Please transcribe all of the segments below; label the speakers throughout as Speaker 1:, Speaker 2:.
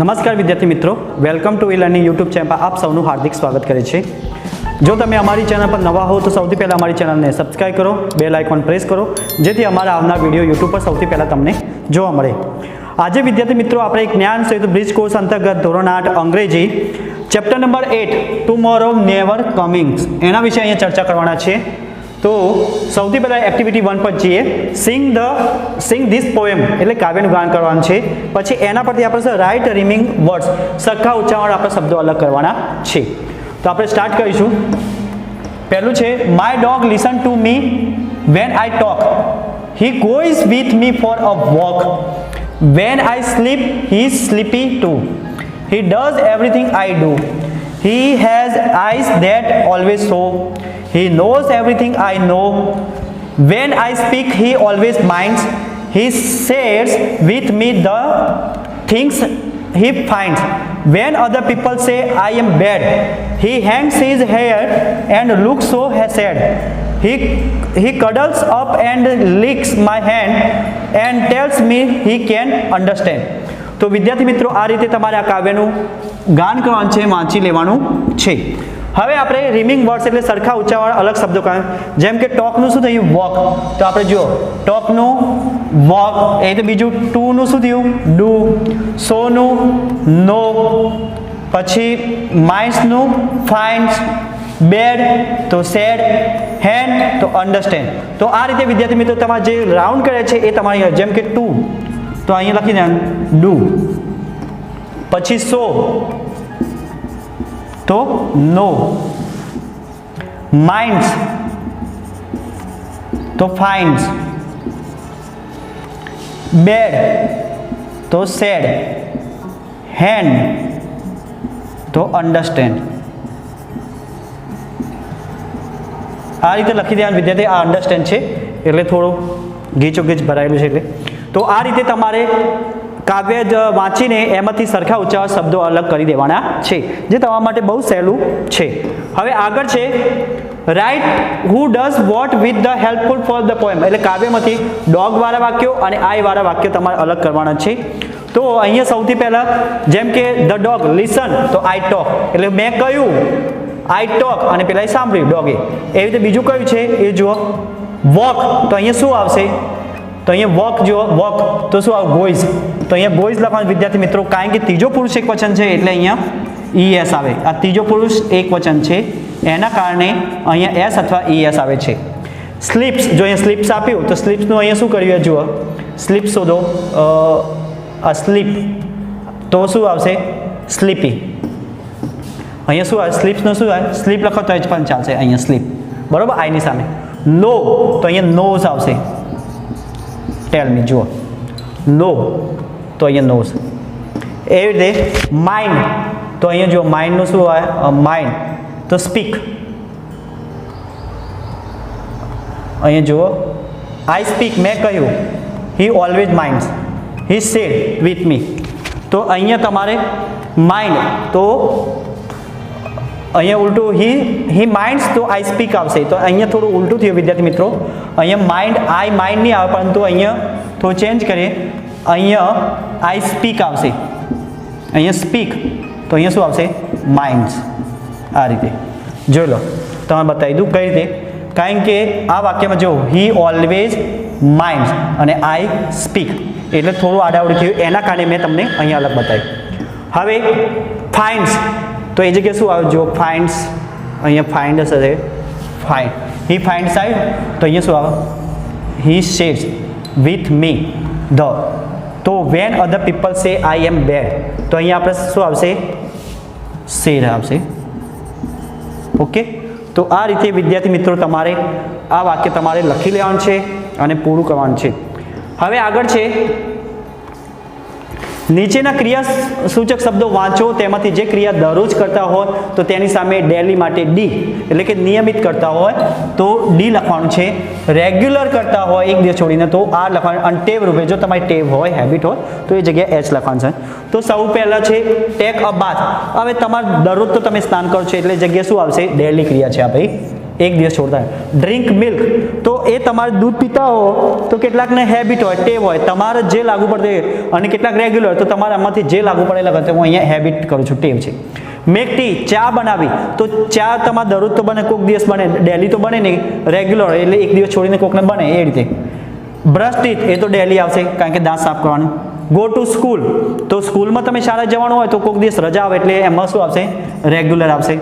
Speaker 1: નમસ્કાર વિદ્યાર્થી મિત્રો, વેલકમ ટુ e-લર્નિંગ યુટ્યુબ ચેનલ પર આપ સૌનું હાર્દિક સ્વાગત કરે છે। જો તમે અમારી ચેનલ પર નવા હો તો સૌથી પહેલાં અમારી ચેનલને સબસ્ક્રાઇબ કરો, બેલ આઇકોન પ્રેસ કરો, જેથી અમારા આવનાર વિડીયો યુટ્યુબ પર સૌથી પહેલાં તમને જોવા મળે। આજે વિદ્યાર્થી મિત્રો આપણે જ્ઞાન સેતુ બ્રિજ કોર્સ અંતર્ગત ધોરણ 8 અંગ્રેજી chapter number 8 tomorrow never comings એના વિશે અહીંયા ચર્ચા કરવાના છે। તો સૌથી પહેલાં એક્ટિવિટી 1 પર જઈએ। સિંગ ધીસ પોએમ એટલે કાવ્યનું ગાન કરવાનું છે। પછી એના પરથી આપણે રાઇટ રીમિંગ વર્ડ્સ સરખા ઉચ્ચારણ આપણે શબ્દો અલગ કરવાના છે। તો આપણે સ્ટાર્ટ કરીશું। પહેલું છે my dog listen to me when I talk, he goes with me for a walk, when I sleep he is sleepy too, he does everything I do, he has eyes that always show, he knows everything I know, when I speak he always minds, he shares with me the things he finds, when other people say I am bad, he hangs his hair and looks so sad, he cuddles up and licks my hand and tells me he can understand। તો વિદ્યાર્થી મિત્રો આ રીતે તમારે આ કાવ્યનું ગાન કરવાનું છે, વાંચી લેવાનું છે। હવે આપણે રીમિંગ વર્ડ્સ એટલે સરખા ઉચ્ચારણ અલગ શબ્દો કહે, જેમ કે ટોકનું શું થયું વોક, તો આપણે જુઓ ટોકનું વોક, એ તો બીજું ટુનું શું થયું ડુ, સોનું નો, પછી માઇન્સનું ફાઇન્ડ્સ, બેડ તો સેડ, હેન્ડ તો અન્ડરસ્ટેન્ડ। તો આ રીતે વિદ્યાર્થી મિત્રો તમારે જે રાઉન્ડ કરે છે એ તમારી, જેમ કે ટુ તો અહીંયા લખી દેવાનું ડુ, પછી સો તો નો, માઇન્ડ્સ તો ફાઇન્ડ્સ, બેડ તો સેડ, હેન્ડ તો અન્ડરસ્ટેન્ડ। આ રીતે લખી દેવાનું વિદ્યાર્થી। આ અન્ડરસ્ટેન્ડ છે એટલે થોડું ગીચોગીચ ભરાયેલું છે એટલે તો આ રીતે તમારે કાવ્ય વાંચીને એમાંથી સરખા ઉચ્ચારણ શબ્દો અલગ કરી દેવાના છે, જે તમારા માટે બહુ સહેલું છે। હવે આગળ છે right who does what with the helpful for the poem, એટલે કાવ્યમાંથી ડોગ વાળા વાક્યો અને આઈ વાળા વાક્યો તમારે અલગ કરવાના છે। તો અહીંયા સૌથી પહેલાં જેમ કે ધ ડોગ લિસન તો આઈ ટોક, એટલે મેં કહ્યું આઈ ટોક અને પેલા સાંભળ્યું ડોગે, એવી રીતે બીજું કયું છે એ જુઓ વોક, તો અહીંયા શું આવશે, તો અહીંયા વોક જુઓ વોક તો શું આવે ગોઈઝ, તો અહીંયા ગોઈઝ લખવાનું વિદ્યાર્થી મિત્રો, કારણ કે ત્રીજો પુરુષ એક વચન છે એટલે અહીંયા ઈએસ આવે। આ ત્રીજો પુરુષ એક વચન છે એના કારણે અહીંયા એસ અથવા ઈએસ આવે છે। સ્લીપ્સ, જો અહીંયા સ્લીપ્સ આપ્યું તો સ્લીપ્સનું અહીંયા શું કર્યું જુઓ, સ્લીપ શોધો, આ સ્લીપ તો શું આવશે સ્લીપી, અહીંયા શું આવે સ્લીપ્સનું શું આવે સ્લીપ લખો તો જ પણ ચાલશે અહીંયા સ્લીપ, બરોબર આઈની સામે। નો તો અહીંયા નોઝ આવશે, ટેલ મી જુઓ નો તો અહીંયા નોઝ, એવી રીતે માઇન્ડ તો અહીંયા જુઓ માઇન્ડનું શું આવે માઇન્ડ તો સ્પીક, અહીંયા જુઓ આઈ સ્પીક મેં કહ્યું, he always minds, he said with me, તો અહીંયા તમારે માઇન્ડ તો અહીંયા ઉલટું હી માઇન્ડ્સ તો આઈ સ્પીક આવશે, તો અહીંયા થોડું ઉલટું થયું વિદ્યાર્થી મિત્રો, અહીંયા માઇન્ડ આઈ માઇન્ડ નહીં આવે પરંતુ અહીંયા થોડું ચેન્જ કરીએ, અહીંયા આઈ સ્પીક આવશે, અહીંયા સ્પીક તો અહીંયા શું આવશે માઇન્ડ્સ। આ રીતે જોઈ લો, તમે બતાવી દઉં કઈ રીતે, કારણ કે આ વાક્યમાં જો હી ઓલવેઝ માઇન્ડ્સ અને આઈ સ્પીક એટલે થોડું આડાવડું થયું, એના કારણે મેં તમને અહીંયા અલગ બતાવ્યું। હવે ફાઇન્ડ્સ તો એ જગ્યાએ શું આવે જો ફાઇન્ડ્સ, અહીંયા ફાઇન્ડ હશે ફાઇન્ડ, હી ફાઇન્ડ્સ આવ્યું તો અહીંયા શું આવે હી શેડ્સ વિથ મી ધ, તો વેન અધર પીપલ સે આઈ એમ બેડ તો અહીંયા આપણે શું આવશે શેડ આવશે। ઓકે, તો આ રીતે વિદ્યાર્થી મિત્રો તમારે આ વાક્ય તમારે લખી લેવાનું છે અને પૂરું કરવાનું છે। હવે આગળ છે નીચેના ક્રિયા સૂચક શબ્દો વાંચો, તેમાંથી જે ક્રિયા દરરોજ કરતા હોય તો તેની સામે ડેલી માટે ડી એટલે કે નિયમિત કરતા હોય તો ડી લખવાનું છે, રેગ્યુલર કરતા હોય એક દિવસ છોડીને તો આ લખવાનું, અને ટેવ રૂપે જો તમારી ટેવ હોય હેબિટ હોય તો એ જગ્યાએ એચ લખવાનું છે। તો સૌ પહેલાં છે ટેક અ બાથ, હવે તમારે દરરોજ તો તમે સ્નાન કરો છો એટલે જગ્યાએ શું આવશે ડેલી ક્રિયા છે આ ભાઈ એક દિવસ છોડતા. ડ્રિંક મિલ્ક, તો એ તમારે દૂધ પીતા હો તો કેટલાકને હેબિટ હોય, ટેવ હોય, તમારે જે લાગુ પડે, અને કેટલાક રેગ્યુલર, તો તમારે આમાંથી જે લાગુ પડે લગે તો હું અહીંયા હેબિટ કરું છું, ટેવ છે. મેક ટી, ચા બનાવી, તો ચા તમારે દરરોજ તો બને, કોઈક દિવસ બને, ડેલી તો બને નહીં, રેગ્યુલર એટલે એક દિવસ છોડીને કોકને બને એ રીતે. બ્રશ ટીથ, એ તો ડેલી આવશે કારણ કે દાંત સાફ કરવાનું. ગો ટુ સ્કૂલ, તો સ્કૂલમાં તમે શાળા જવાનું હોય તો કોઈક દિવસ રજા આવે એટલે એમાં શું આવશે, રેગ્યુલર આવશે.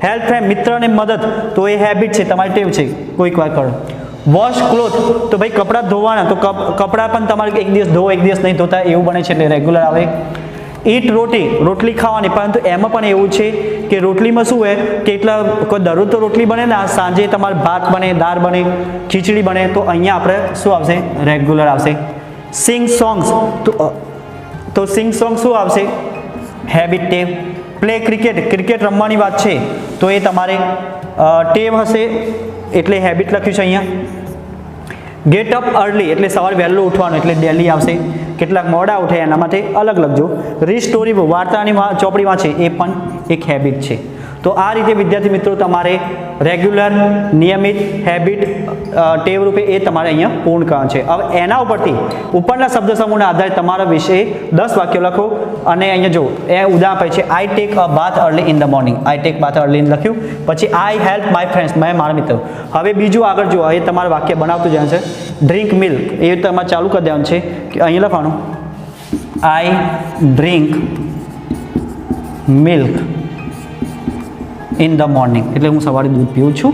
Speaker 1: હેલ્પ ફ્રેન્ડ, મિત્રને મદદ, તો એ હેબિટ છે, તમારી ટેવ છે, કોઈક વાર કરો. વોશ ક્લોથ, તો ભાઈ કપડાં ધોવાના, તો કપડાં પણ તમારે એક દિવસ ધોવો એક દિવસ નહીં ધોતા એવું બને છે એટલે રેગ્યુલર આવે. ઈટ રોટી, રોટલી ખાવાની, પરંતુ એમાં પણ એવું છે કે રોટલીમાં શું હોય કે એટલા કોઈ દરરોજ તો રોટલી બને ને, સાંજે તમારે ભાત બને, દાળ બને, ખીચડી બને, તો અહીંયા આપણે શું આવશે, રેગ્યુલર આવશે. સિંગ સોંગ્સ, તો સિંગ સોંગ શું આવશે, હેબિટ, ટેવ. પ્લે ક્રિકેટ, ક્રિકેટ રમવાની વાત છે તો એ તમારે ટેવ હશે એટલે હેબિટ લખ્યું છે અહીંયા. ગેટ અપ અર્લી, એટલે સવારે વહેલું ઉઠવાનું એટલે ડેલી આવશે. કેટલાક મોડા ઉઠે એના માટે અલગ લખજો. રીડ સ્ટોરી બુક, વાર્તાની ચોપડી વાંચે, એ પણ એક હેબિટ છે. તો આ રીતે વિદ્યાર્થી મિત્રો તમારે રેગ્યુલર, નિયમિત, હેબિટ, ટેવ રૂપે એ તમારે અહીંયા પૂર્ણ કરવાનું છે. હવે એના ઉપરથી ઉપરના શબ્દ સમૂહના આધારે તમારા વિશે 10 વાક્યો લખો. અને અહીંયા જો એ ઉદાહરણ આપે છે, I take a bath early in the morning, I take bath early લખ્યું. પછી આઈ હેલ્પ માય ફ્રેન્ડ્સ, મેં મારા મિત્રો. હવે બીજું આગળ જો એ તમારે વાક્ય બનાવતું જવાનું છે. ડ્રિંક મિલ્ક, એ તમારે ચાલુ કરી દેવાનું છે કે અહીંયા લખવાનું I drink milk in the morning, એટલે હું સવારે દૂધ પીઉં છું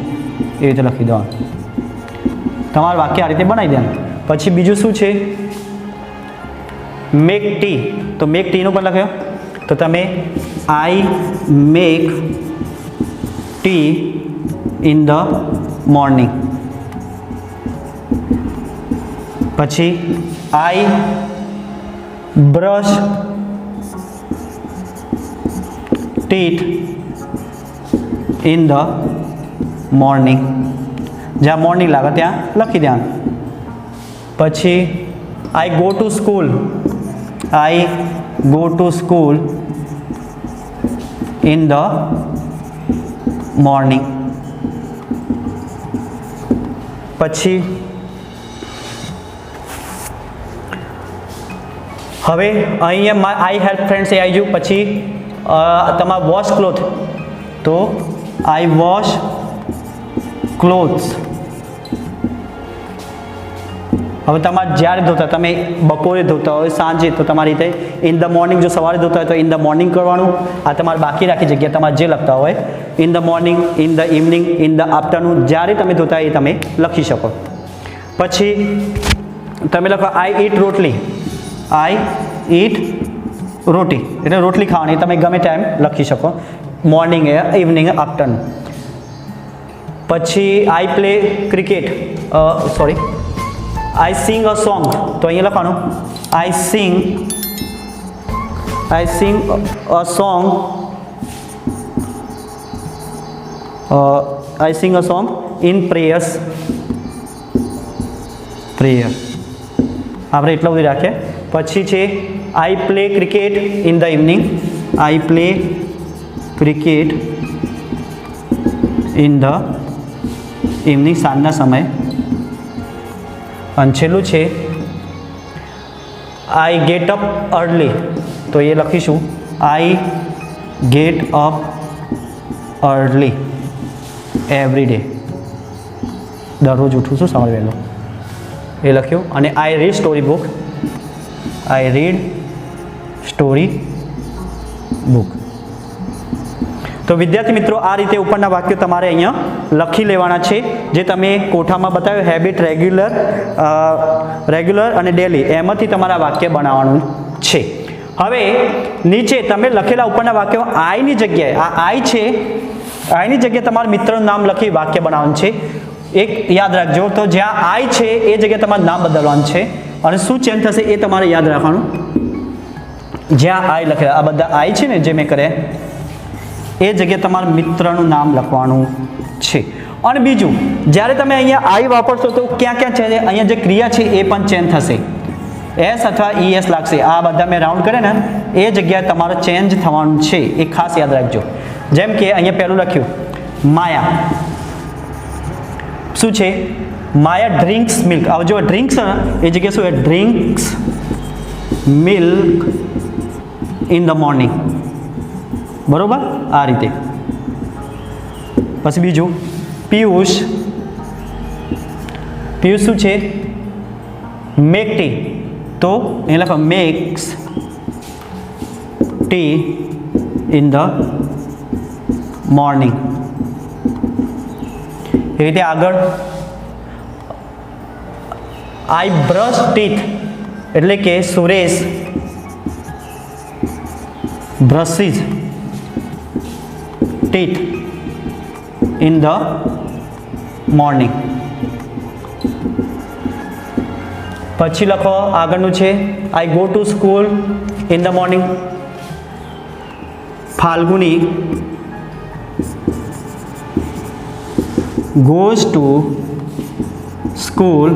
Speaker 1: એ રીતે લખી દેવાનું. તમારું વાક્ય આ રીતે બનાવી દેવાનું. પછી બીજું શું છે, મેક ટી, તો મેક ટીનું પણ લખ્યો, તો તમે I make tea in the morning. પછી I brush teeth in the morning, જ્યાં મોર્નિંગ લાગે ત્યાં લખી દેવાનું. પછી I go to school, I go to school in the morning. પછી હવે અહીંયા આઈ હેલ્પ ફ્રેન્ડ્સ એ આવી ગયું. પછી તમારા વોશ ક્લોથ, તો આઈ વોશ ક્લોથ્સ. હવે તમારે જ્યારે ધોતા, તમે બપોરે ધોતા હોય, સાંજે, તો તમારી રીતે ઇન ધ મોર્નિંગ, જો સવારે ધોતા હોય તો ઇન ધ મોર્નિંગ કરવાનું. આ તમારે બાકી રાખી જગ્યા તમારે જે લખતા હોય, in the morning, in the evening, in the afternoon, જ્યારે તમે ધોતા એ તમે લખી શકો. પછી તમે લખો આઈ ઈટ રોટલી, આઈ ઈટ રોટી, એટલે રોટલી ખાવાની, તમે ગમે ટાઈમ લખી શકો, મોર્નિંગ, ઇવનિંગ, આફ્ટરનૂન. પછી I play cricket, sorry I sing a song, તો અહીંયા લખવાનું I sing a song, I sing a song in prayer. આપણે એટલું બધું રાખીએ. પછી છે I play cricket in the evening, I play cricket in the evening, સાંજના સમયે. અને છેલ્લું છે આઈ ગેટ અપ અર્લી, તો એ લખીશું I get up early every day, દરરોજ ઉઠું છું સવારે વહેલો, એ લખ્યું. અને આઈ રીડ સ્ટોરી બુક, આઈ રીડ સ્ટોરી બુક. તો વિદ્યાર્થી મિત્રો આ રીતે ઉપરના વાક્યો તમારે અહીંયા લખી લેવાના છે, જે તમે કોઠામાં બતાવ્યું હેબિટ, રેગ્યુલર અને ડેલી, એમાંથી તમારા વાક્ય બનાવવાનું છે. હવે નીચે તમે લખેલા ઉપરના વાક્યો આઈની જગ્યાએ, આ આઈ છે, આઈની જગ્યાએ તમારા મિત્રનું નામ લખી વાક્ય બનાવવાનું છે. એક યાદ રાખજો, તો જ્યાં આઈ છે એ જગ્યાએ તમારે નામ બદલવાનું છે. અને શું ચેન્જ થશે એ તમારે યાદ રાખવાનું. જ્યાં આઈ લખેલા, આ બધા આઈ છે ને જે મેં કર્યા, એ જગ્યાએ તમારા મિત્રનું નામ લખવાનું છે. અને બીજું, જ્યારે તમે અહીંયા આઈ વાપરશો તો ક્યાં ક્યાં છે, અહીંયા જે ક્રિયા છે એ પણ ચેન્જ થશે, એસ અથવા ES લાગશે. આ બધા મેં રાઉન્ડ કરે ને એ જગ્યાએ તમારે ચેન્જ થવાનું છે, એ ખાસ યાદ રાખજો. જેમ કે અહીંયા પહેલું લખ્યું માયા, શું છે? Maya drinks milk. હવે જો ડ્રિંક્સ એ જગ્યાએ શું છે? Drinks milk in the morning. બરોબર, આ રીતે. પછી બીજું પિયુષ શું છે? Make tea. તો એ લખો makes tea in the morning. એ રીતે આગળ આઈ બ્રશ ટીથ એટલે કે Suresh brushes teeth in the morning. પછી લખો આગળનું છે I go to school in the morning. Falguni goes to school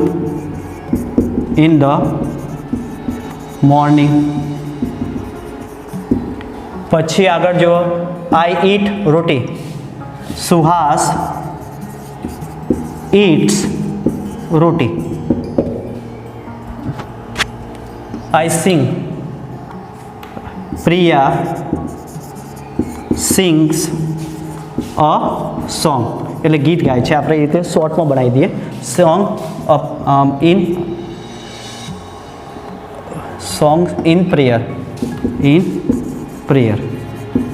Speaker 1: in the morning. પછી આગળ જો I eat roti. Suhas eats roti. I sing. Priya sings a song. એટલે ગીત ગાય છે. આપણે એ રીતે શોર્ટમાં બનાવી દઈએ. Song in prayer.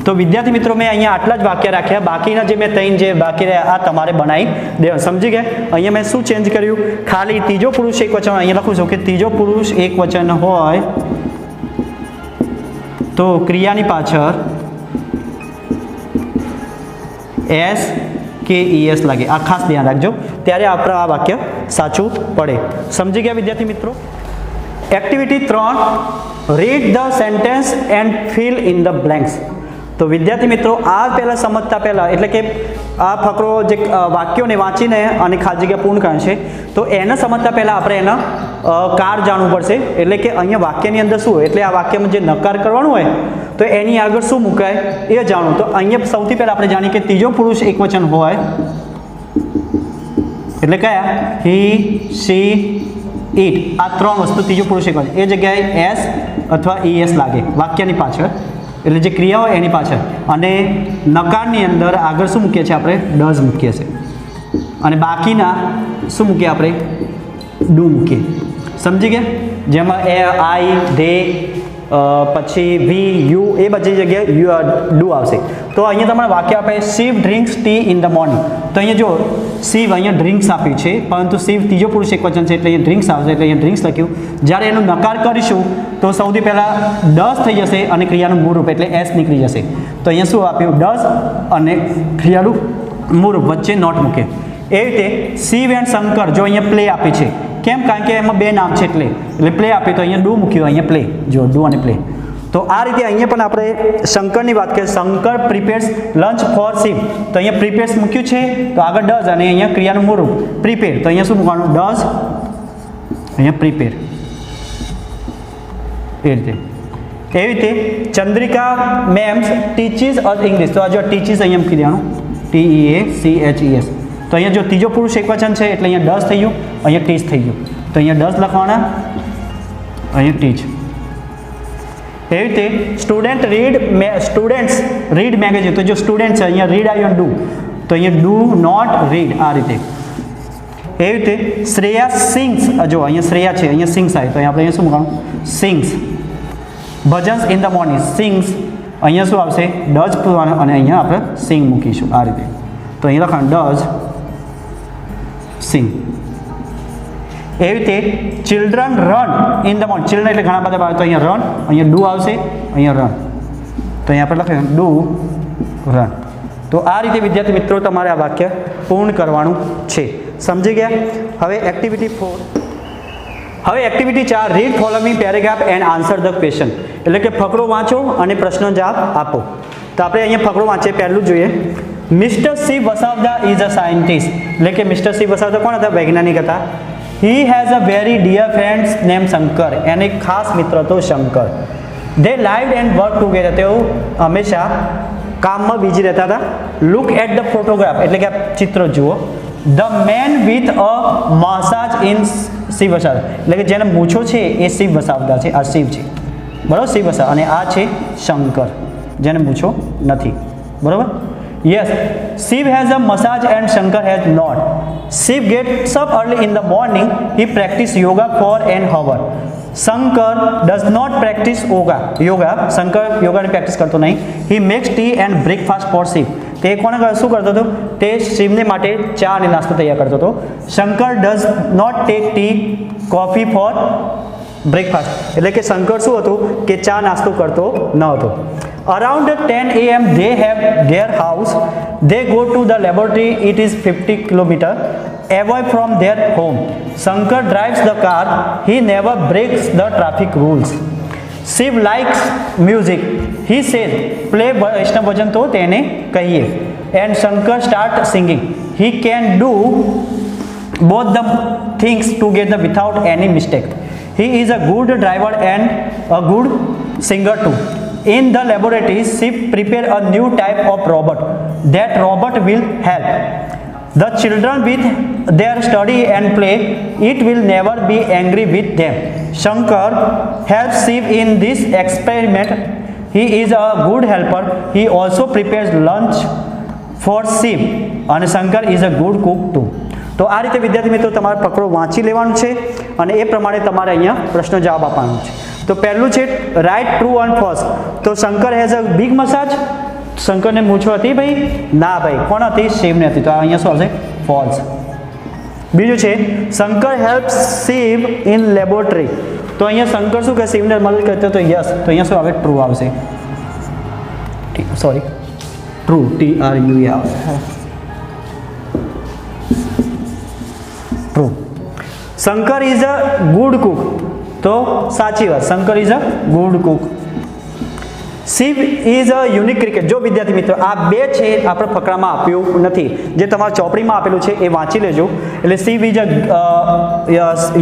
Speaker 1: તો વિદ્યાર્થી મિત્રો મેં અહીંયા આટલા જ વાક્ય રાખ્યા. બાકીના જે મેં ત્રણ જે બાકી રહ્યા આ તમારે બનાવી દેવા. સમજી ગયા? અહીંયા મેં શું ચેન્જ કર્યું? ખાલી ત્રીજો પુરુષ એક વચન અહીંયા લખું છું કે ત્રીજો પુરુષ એક વચન હોય તો ક્રિયાની પાછળ એસ કે ઈએસ લાગે. આ ખાસ ધ્યાન રાખજો, ત્યારે આપણે આ વાક્ય સાચું પડે. સમજી ગયા વિદ્યાર્થી મિત્રો? Activity 3, read the sentence and fill in the blanks. તો વિદ્યાર્થી મિત્રો આ પહેલાં સમજતા પહેલાં એટલે કે આ ફકરો જે વાક્યોને વાંચીને અને ખાલી જગ્યા પૂર્ણ કરે છે તો એને સમજતા પહેલાં આપણે એના કાર જાણવું પડશે. એટલે કે અહીંયા વાક્યની અંદર શું હોય, એટલે આ વાક્યમાં જે નકાર કરવાનું હોય તો એની આગળ શું મુકાય એ જાણવું. તો અહીંયા સૌથી પહેલાં આપણે જાણીએ કે ત્રીજો પુરુષ એકવચન હોય એટલે કયા? હી, સી, ઇટ. આ ત્રણ વસ્તુ ત્રીજો પુરુષ એકવચન. એ જગ્યાએ એસ અથવા ઈએસ લાગે વાક્યની પાછળ, એટલે જે ક્રિયા હોય એની પાછળ. અને નકારની અંદર આગળ શું મૂકીએ છીએ આપણે? ડઝ મૂકીએ છીએ. અને બાકીના શું મૂકીએ આપણે? ડુ મૂકીએ. સમજી ગયા? જેમાં એ, આઈ, ધે, પછી વી, યુ એ બધી જગ્યાએ ડુ આવશે. તો અહીંયા તમારે વાક્ય આપે Shiv drinks tea in the morning. તો અહીંયા જો શિવ અહીંયા ડ્રિંક્સ આપ્યું છે પરંતુ શિવ ત્રીજો પુરુષ એકવચન છે એટલે અહીંયા ડ્રિંક્સ આવશે, એટલે અહીંયા ડ્રિંક્સ લખ્યું. જ્યારે એનો નકાર કરીશું તો સૌથી પહેલાં ડઝ થઈ જશે અને ક્રિયાનું મૂળરૂપ એટલે એસ નીકળી જશે. તો અહીંયા શું આપ્યું? ડઝ અને ક્રિયાનું મૂળરૂપ વચ્ચે નોટ મૂકે. એ રીતે શિવ એન્ડ શંકર જો અહીંયા પ્લે આપી છે. કેમ? કારણ કે એમાં બે નામ છે એટલે પ્લે આપી તો અહીંયા ડુ મૂક્યું, અહીંયા પ્લે. જો ડુ અને પ્લે. તો આ રીતે અહીંયા પણ આપણે શંકરની વાત કરીએ. Shankar prepares lunch for Shiv. તો અહીંયા પ્રિપેર્સ મૂક્યું છે તો આગળ ડઝ અને અહીંયા ક્રિયાનું મૂળરૂપ પ્રિપેર. તો અહીંયા શું મૂકવાનું? ડઝ, અહીંયા પ્રિપેર. એ રીતે. એવી રીતે ચંદ્રિકા મેમ્સ ટીચીસ અસ ઇંગ્લિશ. તો આ જો ટીચીસ અહીંયા મૂકી દેવાનું, TEACHES. તો અહીંયા જો ત્રીજો પુરુષ એકવચન છે એટલે અહીંયા ડઝ થઈ ગયું, અહીંયા ટીચ થઈ ગયું. તો અહીંયા ડઝ લખવાના, અહીંયા ટીચ. એવી રીતે સ્ટુડન્ટ્સ રીડ મેગેઝિન. તો જો સ્ટુડન્ટ છે અહીંયા રીડ આવ્યું ડુ, તો અહીંયા ડુ નોટ રીડ. આ રીતે. એવી રીતે શ્રેયા સિંગ્સ. જો અહીંયા શ્રેયા છે, અહીંયા સિંગ્સ આવે તો આપણે અહીંયા શું મૂકવાનું? Sings. Bhajans in the morning. Sings અહીંયા શું આવશે? ડઝ પૂરવાનું અને અહીંયા આપણે સિંગ મૂકીશું. આ રીતે. તો અહીંયા લખવાનું ડઝ સિંગ. એવી રીતે children run in the morning. Children એટલે ઘણા બધા આવે તો અહીંયા રન, અહીંયા ડુ આવશે, અહીંયા રન. તો અહીંયા આપણે લખીએ ડુ રન. તો આ રીતે વિદ્યાર્થી મિત્રો તમારે આ વાક્ય પૂર્ણ કરવાનું છે. સમજી ગયા? હવે એક્ટિવિટી 4. હવે activity 4, read following paragraph and answer the question. એટલે કે ફકરો વાંચો અને પ્રશ્નો જવાબ આપો. તો આપણે અહીંયા ફકરો વાંચીએ. પહેલું જોઈએ. Mister C Vasavada is a scientist. એટલે કે મિસ્ટર સી વસાવદા કોણ હતા? વૈજ્ઞાનિક હતા. He has a very dear friends name Shankar. એને ખાસ મિત્ર હતો Shankar. They lived and work together. તેઓ હંમેશા કામમાં બીજી રહેતા હતા. Look at the photograph. એટલે કે આ ચિત્ર જુઓ. The man with a moustache in Shiv Vasavadar, એટલે કે જેને મૂછો છે એ શિવ વસાવદાર છે, આ શિવ છે બરાબર, શિવ વસાવદાર, અને આ છે શંકર જેને મૂછો નથી બરાબર. Yes, Shiv has a moustache and Shankar has not. Shiv gets up early in the morning, he practice yoga for an hour. Shankar does not practice yoga, Shankar યોગાની પ્રેક્ટિસ કરતો નહીં. He makes tea and breakfast for Shiv. તે કોને શું કરતો હતો? તે શિવને માટે ચા અને નાસ્તો તૈયાર કરતો હતો. Shankar does not take tea coffee for breakfast, એટલે કે શંકર શું હતું કે ચા નાસ્તો કરતો ન હતો. Around 10 a.m. they have their house. They go to the laboratory. It is 50 km away from their home. Shankar drives the car. He never breaks the traffic rules. Shiv likes music. He says, play Vaishnav bhajan to tene kahiye. And Shankar starts singing. He can do both the things together without any mistake. He is a good driver and a good singer too. In the laboratory, Shiv prepare a new type of robot. That robot will help the children with their study and play. It will never be angry with them. Shankar helps Shiv in this experiment. He is a good helper. He also prepares lunch for Shiv. And Shankar is a good cook too. તો આ રીતે વિદ્યાર્થી મિત્રો તમારે ફકરો વાંચી લેવાનું છે અને એ પ્રમાણે તમારે અહીંયા પ્રશ્નો જવાબ આપવાનો છે. તો પહેલું છે રાઇટ ટ્રુ એન્ડ ફોલ્સ. તો Shankar has a big moustache, શંકરને મૂછો હતી ભાઈ? ના ભાઈ, કોણ હતી? શિવને હતી. તો અહીંયા શું આવશે? ફોલ્સ. બીજું છે Shankar help Shiv in laboratory. તો અહીંયા શંકર શું કહે? શિવને મદદ કરતો તો યસ. તો અહીંયા શું આવે? ટ્રુ આવશે. સોરી, ટ્રુ, TRUE આવશે. True. Shankar is a good cook. તો સાચી વાત, Shankar is a good cook. Shiv is a unique cricket. જો વિદ્યાર્થી મિત્રો આ બે છે આપણે ફકરામાં આપ્યું નથી, જે તમારા ચોપડીમાં આપેલું છે એ વાંચી લેજો. એટલે Shiv is a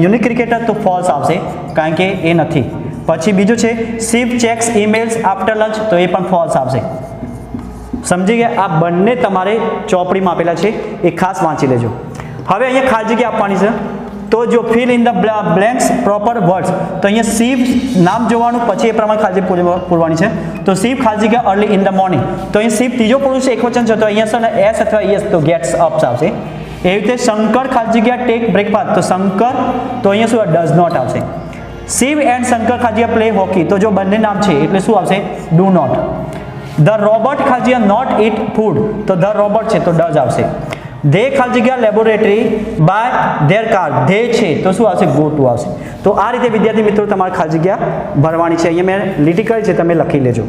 Speaker 1: unique cricketer, તો ફોલ્સ આવશે કારણ કે એ નથી. પછી બીજું છે Shiv checks emails after lunch, તો એ પણ ફોલ્સ આવશે. સમજી ગયા? આ બંને તમારે ચોપડીમાં આપેલા છે, એ ખાસ વાંચી લેજો. હવે અહીંયા ખાલી જગ્યા આપવાની છે. તો જો fill in the blanks proper words, તો અહીંયા શિવ નામ જોવાનું, પછી એ પ્રમાણે ખાલી જગ્યા પૂરવાની છે. તો શિવ ખાલી જગ્યા અર્લી ઇન ધ મોર્નિંગ, તો અહીંયા શિવ ત્રીજો પુરુષ એકવચન છે, તો અહીંયા છે ને એસ અથવા યસ, તો ગેટ્સ અપ્સ આવશે. એવી રીતે શંકર ખાલી જગ્યા ટેક બ્રેકફાસ્ટ, તો શંકર, તો અહીંયા શું ડઝ નોટ આવશે. શિવ એન્ડ શંકર ખાલી જગ્યા પ્લે હોકી, તો જો બંને નામ છે એટલે શું આવશે? Do not. ધ રોબોટ ખાલી જગ્યા નોટ ઇટ ફૂડ, તો ધ રોબોટ છે તો ડઝ આવશે. ધે ખાલી જગ્યા laboratory by their car, they છે તો શું આવશે? ગો ટુ આવશે. તો આ રીતે વિદ્યાર્થી મિત્રો તમારે ખાલી જગ્યા ભરવાની છે. અહીંયા મેં લીટી કરી છે, તમે લખી લેજો.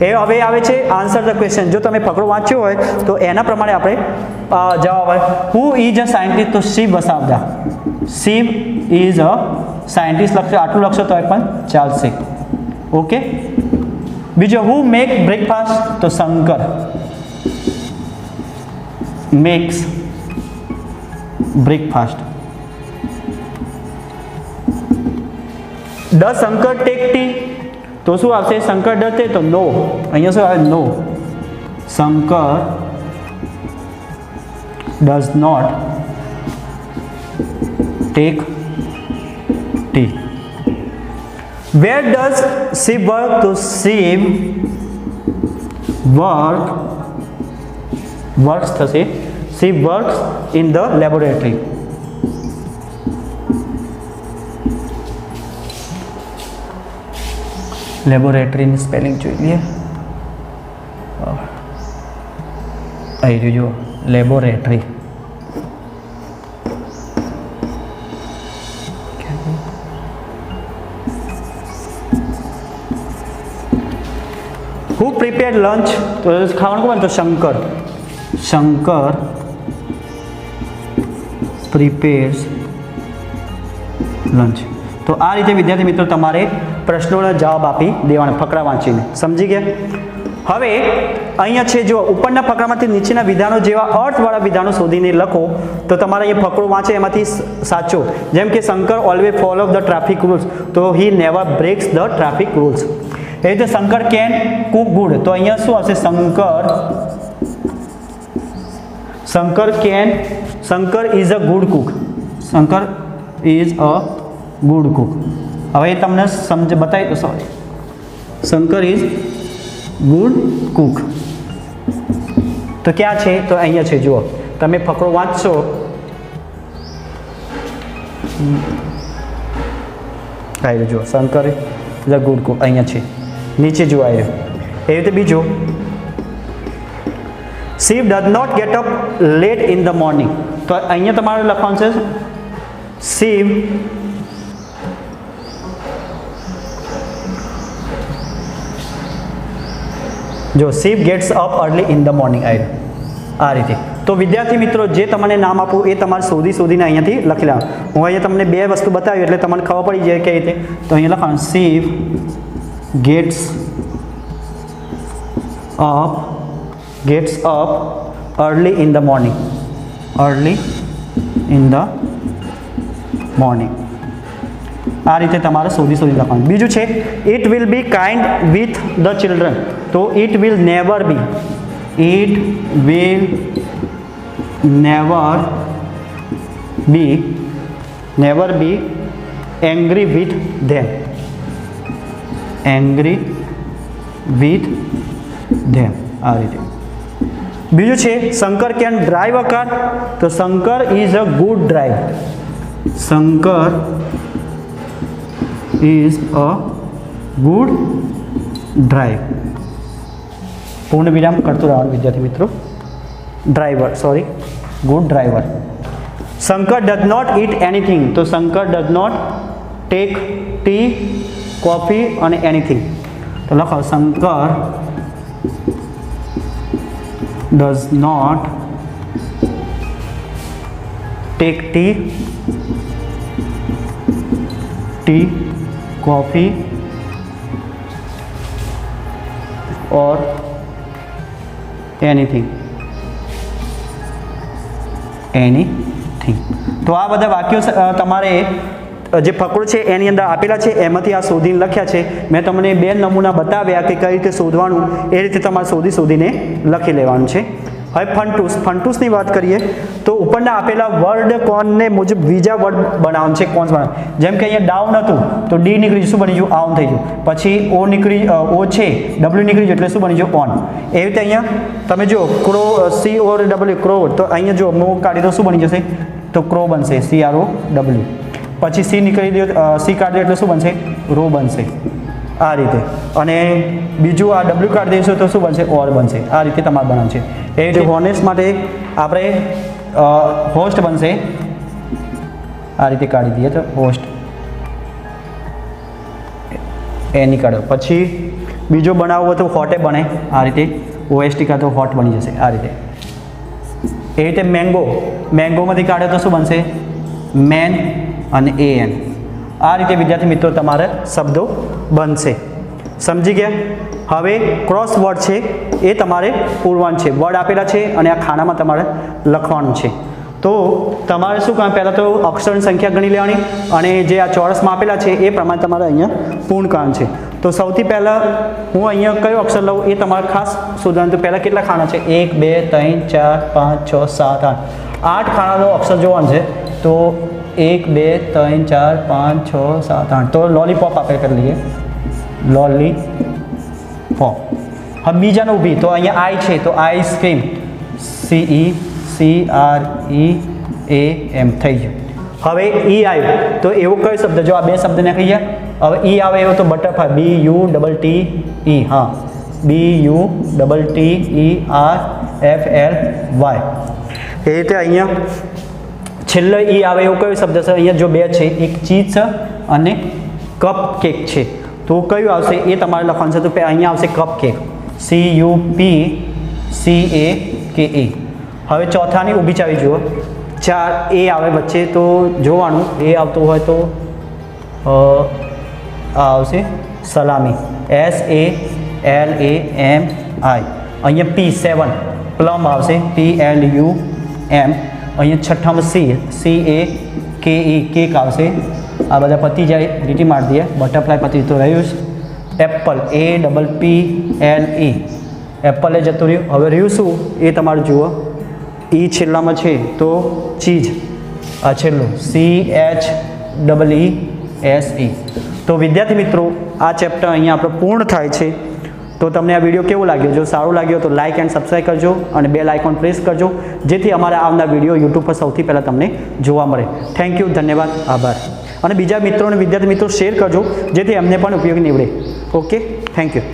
Speaker 1: એ હવે આવે છે આન્સર ધ ક્વેશ્ચન. જો તમે ફકરો વાંચ્યો હોય તો એના પ્રમાણે આપણે જવાબ આવે. Who is a scientist? તો Shiv Vasavdar. Shiv is a scientist લખશો, આટલું લખશો તો પણ ચાલશે. ઓકે. બીજો હુ મેક બ્રેકફાસ્ટ? તો Shankar makes breakfast. Does Shankar take tea? તો શું આવશે? શંકર ડઝ તો નો. અહીંયા શું આવે? No. Shankar does not take tea. Where does Shiv work? તો Shiv works થશે. She works in the laboratory. Laboratory ની સ્પેલિંગ જોઈ લઈએ. અહીં જો લેબોરેટરી. Who prepared lunch? તો ખાવાનું કોણ? તો શંકર. Shankar prepares lunch. તો આ રીતે વિદ્યાર્થી મિત્રો તમારે પ્રશ્નોના જવાબ આપી દેવાના ફકરા વાંચીને. સમજી ગયા? હવે અહીંયા છે જો ઉપરના ફકરામાંથી નીચેના વિધાનો જેવા અર્થવાળા વિધાનો શોધીને લખો. તો તમારે અહીંયા ફકરો વાંચે એમાંથી સાચો. જેમ કે Shankar always follow the traffic rules, તો he never breaks the traffic rules. એ રીતે શંકર કેન કુક ગુડ, તો અહીંયા શું આવશે? Shankar Shankar is a good cook. Shankar is a good cook. હવે એ તમને બતાવી દો. Sorry, Shankar is good cook. તો ક્યાં છે? તો અહીંયા છે. જુઓ, તમે ફકરો વાંચશો. આવ્યો જુઓ, Shankar is a good cook. અહીંયા છે, નીચે જુઓ આવ્યો. એવી રીતે બીજો, Shiv does not get up late in the morning. તો અહીંયા તમારે લખવાનું છે શિવ જો Shiv gets up early in the morning. આ રીતે. તો વિદ્યાર્થી મિત્રો, જે તમને નામ આપું એ તમારે શોધીને અહીંયાથી લખી લેવાનું. હું અહીંયા તમને બે વસ્તુ બતાવી એટલે તમને ખબર પડી જાય કઈ રીતે. તો અહીંયા લખવાનું Shiv gets up early in the morning. આ રીતે તમારે શોધી લખવાનું. બીજું છે it will be kind with the children. તો it will never be angry with them. આ રીતે. બીજું છે Shankar can drive a car. તો Shankar is a good drive. પૂર્ણ વિરામ કરતું રહેવાનું વિદ્યાર્થી મિત્રો. Good driver. Shankar does not eat anything. તો Shankar does not take tea, coffee અને એનીથિંગ. તો લખો Shankar does not take tea, coffee or anything. તો આ બધા વાક્યો તમારે જે ફકરો છે એની અંદર આપેલા છે, એમાંથી આ શોધીને લખ્યા છે. મેં તમને બે નમૂના બતાવ્યા કે કઈ રીતે શોધવાનું, એ રીતે તમારે શોધીને લખી લેવાનું છે. હવે ફંટૂસની વાત કરીએ તો ઉપરના આપેલા વર્ડ કોનને મુજબ બીજા વર્ડ બનાવવાનું છે. કોન્સ બનાવવાનું. જેમ કે અહીંયા ડાઉન હતું તો ડી નીકળી શું બની ગયું? આઉન થઈ ગયું. પછી ઓ નીકળી, ઓ છે, ડબલ્યુ નીકળી ગયું એટલે શું બની ગયું? ઓન. એવી રીતે અહીંયા તમે જો crow, C or W, crow. તો અહીંયા જો મો કાઢી તો શું બની જશે? તો ક્રો બનશે, CRO ડબલ્યુ. પછી સી નીકળી દો, સી કાઢી દો એટલે શું બનશે? રો બનશે. આ રીતે. અને બીજું આ ડબલ્યુ કાઢી દઈશું તો શું બનશે? ઓર બનશે. આ રીતે તમારે બનાવવાનું છે. એ રીતે હોનેસ્ટ માટે આપણે હોસ્ટ બનશે. આ રીતે કાઢી દઈએ તો હોસ્ટ એની કાઢો. પછી બીજો બનાવવો તો હોટે બને. આ રીતે OST કાઢો હોટ બની જશે. આ રીતે. એ રીતે મેંગોમાંથી કાઢો તો શું બનશે? મેન અને AN. આ રીતે વિદ્યાર્થી મિત્રો તમારે શબ્દો બનશે. સમજી ગયા? હવે ક્રોસ વર્ડ છે એ તમારે પૂરવાનું છે. વર્ડ આપેલા છે અને આ ખાનામાં તમારે લખવાનું છે. તો તમારે શું કામ? પહેલાં તો અક્ષરની સંખ્યા ગણી લેવાની અને જે આ ચોરસમાં આપેલા છે એ પ્રમાણે તમારે અહીંયા પૂર્ણ કરવાનું છે. તો સૌથી પહેલાં હું અહીંયા કયો અક્ષર લઉં એ તમારે ખાસ શોધવાનું. તો પહેલાં કેટલા ખાના છે? 1 2 3 4 5 6 7 8 8 ખાનાનો અક્ષર જોવાનું છે. તો 1 2 3 4 5 6 7 8. તો લોલીપોપ આપણે કરી લઈએ. લોલીપોપ. હવે બીજાનો ઊભી. તો અહીંયા આઈ છે તો આઈસ્ક્રીમ, CECREAM થઈ ગયું. હવે ઈ આવ્યો તો એવો કયો શબ્દ? જો આ બે શબ્દ નાખી ગયા. હવે ઈ આવે એવો તો બટરફ્લાય, BUTTE. હા, BUTTERFLY. એ રીતે અહીંયા છેલ્લે ઈ આવે એવો કયો શબ્દ છે? અહીંયા જો બે છે, એક ચીઝ છે અને કપ કેક છે. તો કયું આવશે એ તમારે લખવાનું છે. તો અહીંયા આવશે કપ કેક, CUPCAKE. હવે ચોથાની ઊભી ચાવી જુઓ. 4 એ આવે વચ્ચે તો જોવાનું. એ આવતું હોય તો આ આવશે સલામી, SALAMI. અહીંયા P7 પ્લમ આવશે, PLUM. અહીંયા છઠ્ઠામાં CAKE કેક આવશે. આ બધા પતી જાય, લીટી મારી દઈએ. બટરફ્લાય પતી તો રહ્યું છે. Apple, APPLE. એપલ એ જતું રહ્યું. હવે રહ્યું શું એ તમારું જુઓ. ઈ છેલ્લામાં છે તો ચીજ, આ છેલ્લું CHEESE. તો વિદ્યાર્થી મિત્રો આ ચેપ્ટર અહીંયા આપણો પૂર્ણ થાય છે. તો તમને આ વિડીયો કેવો લાગ્યો? જો સારું લાગ્યો તો લાઇક એન્ડ સબસ્ક્રાઈબ કરજો અને બેલ આઇકોન પ્રેસ કરજો, જેથી અમારા આવનાર વિડીયો યુટ્યુબ પર સૌથી પહેલાં તમને જોવા મળે. થેન્ક યુ, ધન્યવાદ, આભાર. અને બીજા મિત્રો અને વિદ્યાર્થી મિત્રો શેર કરજો, જેથી એમને પણ ઉપયોગી નીવડે. Okay, thank you.